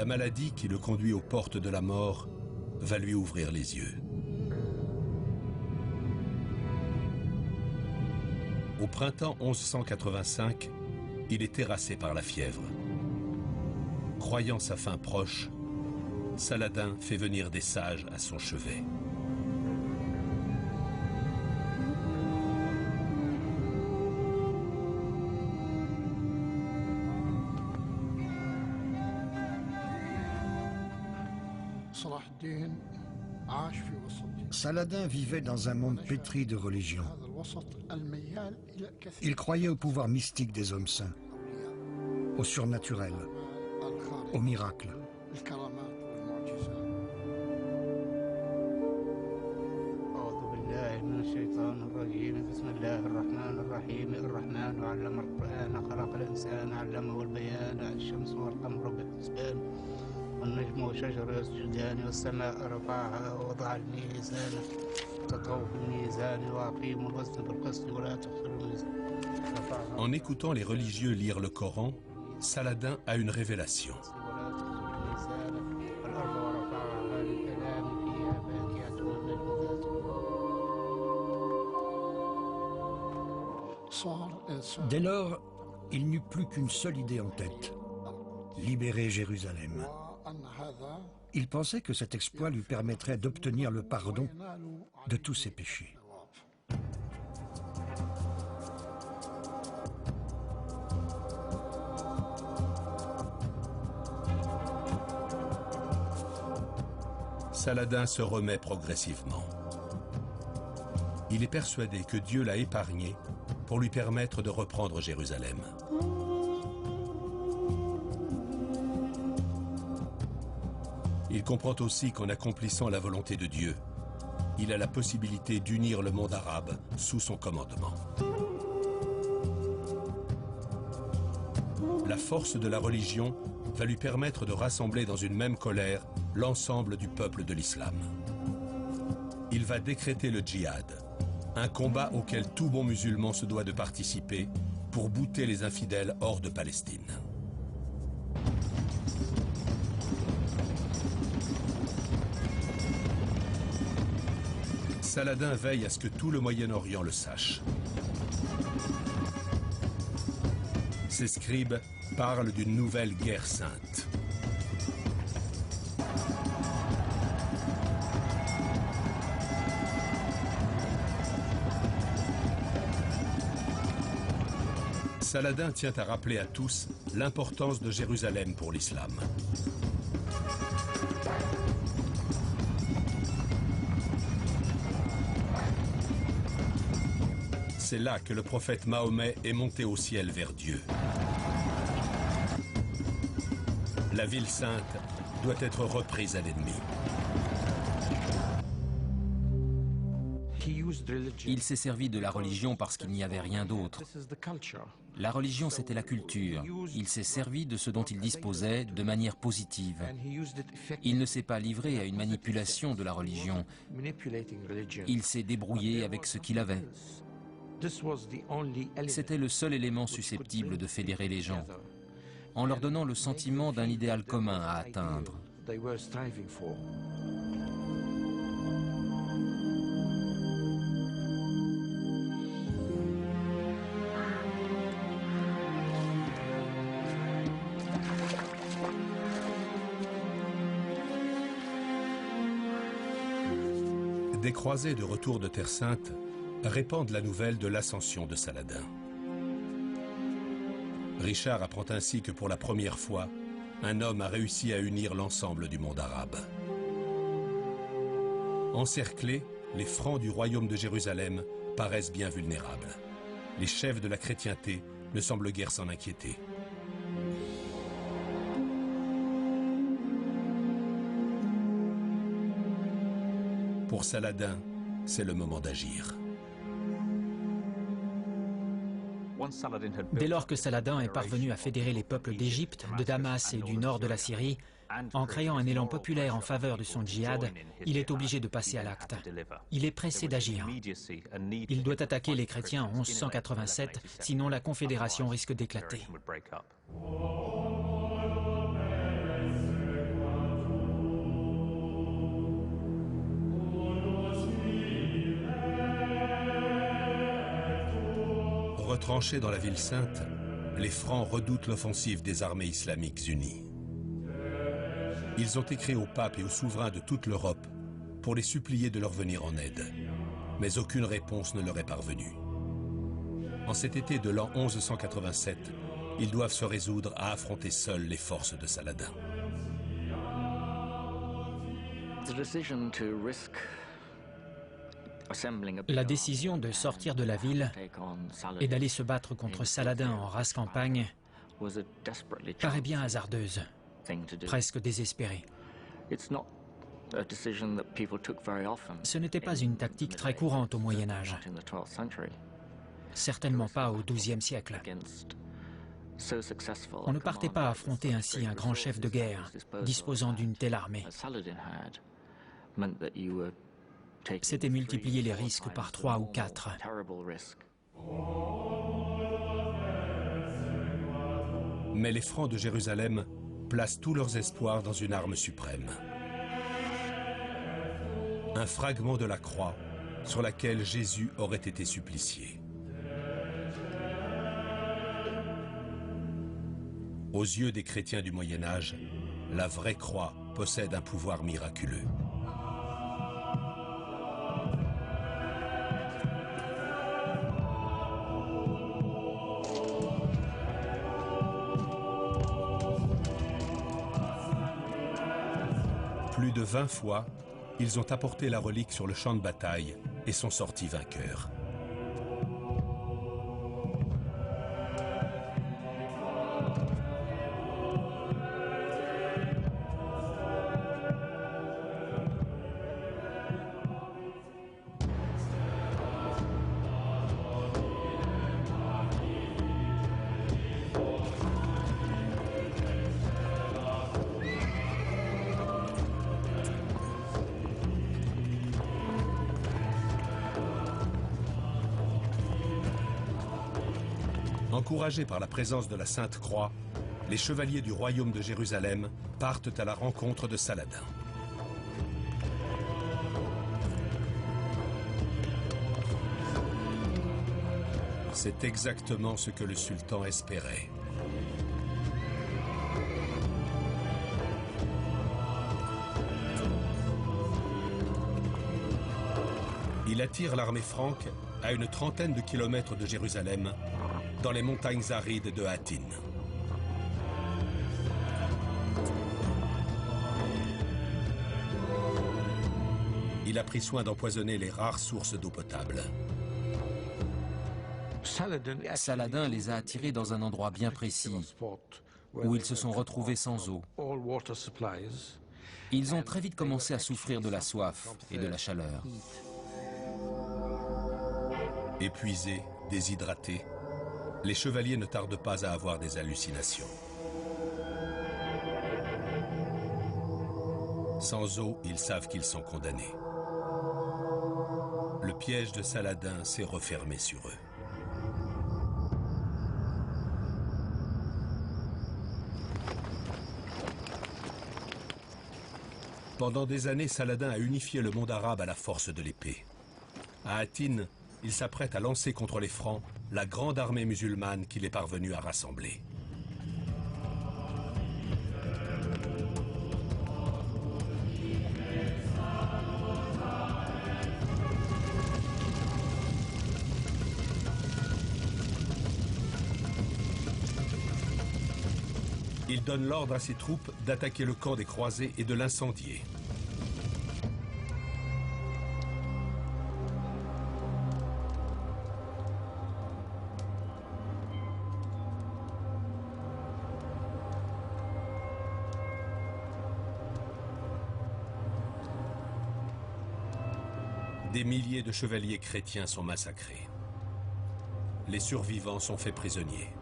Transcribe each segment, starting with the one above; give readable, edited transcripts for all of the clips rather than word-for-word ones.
la maladie qui le conduit aux portes de la mort va lui ouvrir les yeux. Au printemps 1185, il est terrassé par la fièvre. Croyant sa fin proche, Saladin fait venir des sages à son chevet. Saladin vivait dans un monde pétri de religion. Il croyait au pouvoir mystique des hommes saints, au surnaturel, aux miracles. والنجم والشجر يسجدان والسماء رفعها ووضع الميزان تطوف الميزان وأقيموا الوزن بالقسط ولا تخسروا الميزان. En écoutant les religieux lire le Coran, Saladin a une révélation. Dès lors, il n'eut plus qu'une seule idée en tête: libérer Jérusalem. Il pensait que cet exploit lui permettrait d'obtenir le pardon de tous ses péchés. Saladin se remet progressivement. Il est persuadé que Dieu l'a épargné pour lui permettre de reprendre Jérusalem. Il comprend aussi qu'en accomplissant la volonté de Dieu, il a la possibilité d'unir le monde arabe sous son commandement. La force de la religion va lui permettre de rassembler dans une même colère l'ensemble du peuple de l'islam. Il va décréter le djihad, un combat auquel tout bon musulman se doit de participer pour bouter les infidèles hors de Palestine. Saladin veille à ce que tout le Moyen-Orient le sache. Ses scribes parlent d'une nouvelle guerre sainte. Saladin tient à rappeler à tous l'importance de Jérusalem pour l'islam. C'est là que le prophète Mahomet est monté au ciel vers Dieu. La ville sainte doit être reprise à l'ennemi. Il s'est servi de la religion parce qu'il n'y avait rien d'autre. La religion, c'était la culture. Il s'est servi de ce dont il disposait de manière positive. Il ne s'est pas livré à une manipulation de la religion. Il s'est débrouillé avec ce qu'il avait. C'était le seul élément susceptible de fédérer les gens, en leur donnant le sentiment d'un idéal commun à atteindre. Des croisés de retour de Terre Sainte répandent la nouvelle de l'ascension de Saladin. Richard apprend ainsi que pour la première fois, un homme a réussi à unir l'ensemble du monde arabe. Encerclés, les francs du royaume de Jérusalem paraissent bien vulnérables. Les chefs de la chrétienté ne semblent guère s'en inquiéter. Pour Saladin, c'est le moment d'agir. Dès lors que Saladin est parvenu à fédérer les peuples d'Égypte, de Damas et du nord de la Syrie, en créant un élan populaire en faveur de son djihad, il est obligé de passer à l'acte. Il est pressé d'agir. Il doit attaquer les chrétiens en 1187, sinon la confédération risque d'éclater. Retranchés dans la ville sainte, les Francs redoutent l'offensive des armées islamiques unies. Ils ont écrit au pape et aux souverains de toute l'Europe pour les supplier de leur venir en aide. Mais aucune réponse ne leur est parvenue. En cet été de l'an 1187, ils doivent se résoudre à affronter seuls les forces de Saladin. La décision de sortir de la ville et d'aller se battre contre Saladin en race campagne paraît bien hasardeuse, presque désespérée. Ce n'était pas une tactique très courante au Moyen Âge, certainement pas au XIIe siècle. On ne partait pas affronter ainsi un grand chef de guerre disposant d'une telle armée. C'était multiplier les risques par 3 ou 4. Mais les Francs de Jérusalem placent tous leurs espoirs dans une arme suprême. Un fragment de la croix sur laquelle Jésus aurait été supplicié. Aux yeux des chrétiens du Moyen Âge, la vraie croix possède un pouvoir miraculeux. Plus de 20 fois, ils ont apporté la relique sur le champ de bataille et sont sortis vainqueurs. Encouragés par la présence de la Sainte Croix, les chevaliers du royaume de Jérusalem partent à la rencontre de Saladin. C'est exactement ce que le sultan espérait. Il attire l'armée franque à une trentaine de kilomètres de Jérusalem, dans les montagnes arides de Hattin. Il a pris soin d'empoisonner les rares sources d'eau potable. Saladin les a attirés dans un endroit bien précis, où ils se sont retrouvés sans eau. Ils ont très vite commencé à souffrir de la soif et de la chaleur. Épuisés, déshydratés, les chevaliers ne tardent pas à avoir des hallucinations. Sans eau, ils savent qu'ils sont condamnés. Le piège de Saladin s'est refermé sur eux. Pendant des années, Saladin a unifié le monde arabe à la force de l'épée. À Hattin, il s'apprête à lancer contre les Francs la grande armée musulmane qu'il est parvenu à rassembler. Il donne l'ordre à ses troupes d'attaquer le camp des croisés et de l'incendier. Des milliers de chevaliers chrétiens sont massacrés. Les survivants sont faits prisonniers.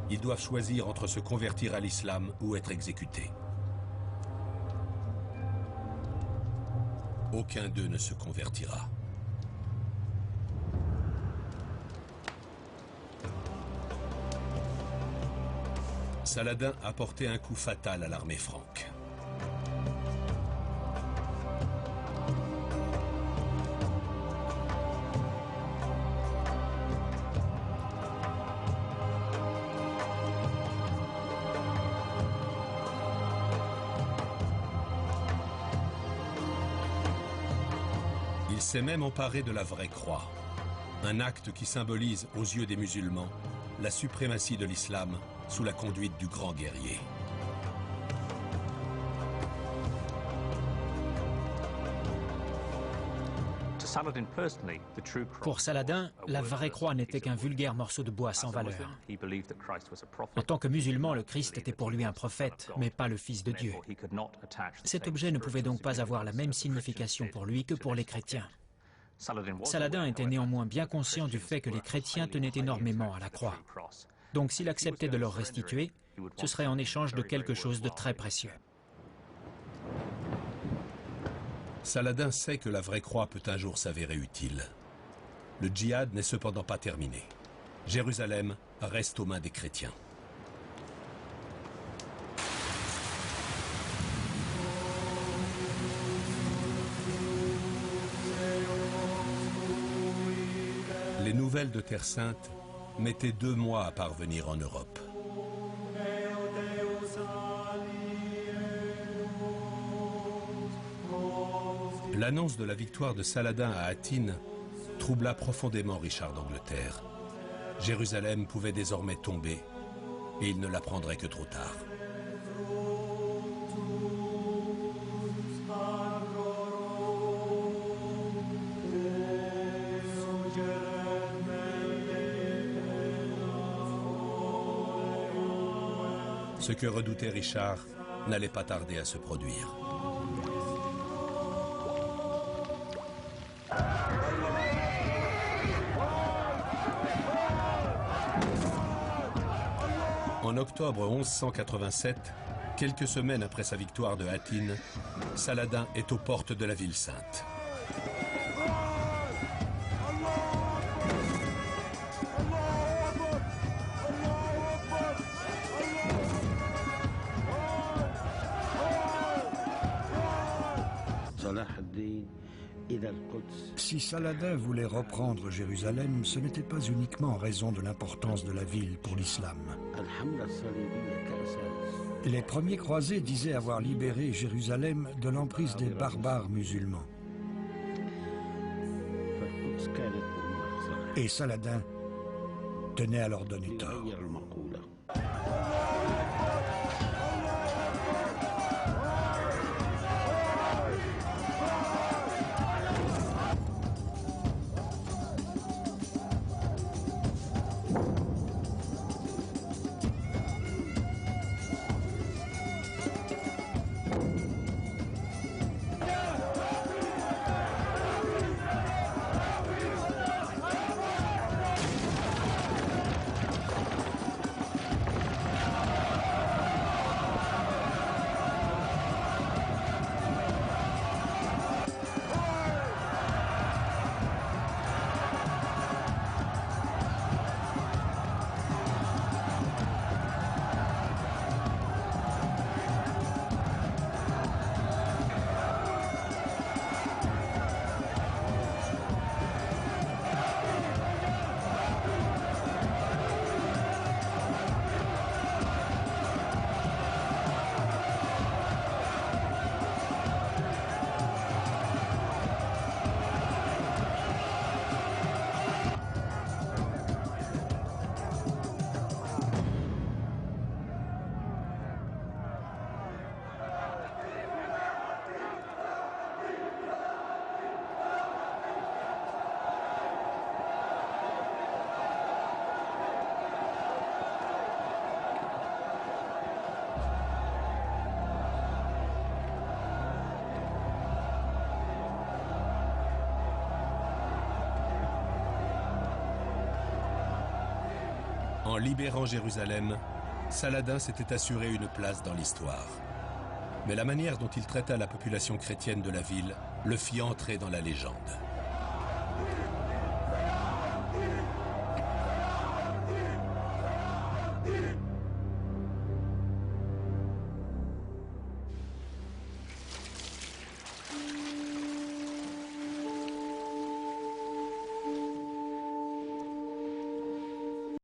Ils doivent choisir entre se convertir à l'islam ou être exécutés. Aucun d'eux ne se convertira. Saladin a porté un coup fatal à l'armée franque. Il s'est même emparé de la vraie croix, un acte qui symbolise aux yeux des musulmans la suprématie de l'islam sous la conduite du grand guerrier. Pour Saladin, la vraie croix n'était qu'un vulgaire morceau de bois sans valeur. En tant que musulman, le Christ était pour lui un prophète, mais pas le Fils de Dieu. Cet objet ne pouvait donc pas avoir la même signification pour lui que pour les chrétiens. Saladin était néanmoins bien conscient du fait que les chrétiens tenaient énormément à la croix. Donc s'il acceptait de leur restituer, ce serait en échange de quelque chose de très précieux. Saladin sait que la vraie croix peut un jour s'avérer utile. Le djihad n'est cependant pas terminé. Jérusalem reste aux mains des chrétiens. Les nouvelles de Terre Sainte mettaient 2 mois à parvenir en Europe. L'annonce de la victoire de Saladin à Hattin troubla profondément Richard d'Angleterre. Jérusalem pouvait désormais tomber et il ne l'apprendrait que trop tard. Ce que redoutait Richard n'allait pas tarder à se produire. En octobre 1187, quelques semaines après sa victoire de Hattin, Saladin est aux portes de la ville sainte. Si Saladin voulait reprendre Jérusalem, ce n'était pas uniquement en raison de l'importance de la ville pour l'islam. Les premiers croisés disaient avoir libéré Jérusalem de l'emprise des barbares musulmans. Et Saladin tenait à leur donner tort. En libérant Jérusalem, Saladin s'était assuré une place dans l'histoire. Mais la manière dont il traita la population chrétienne de la ville le fit entrer dans la légende.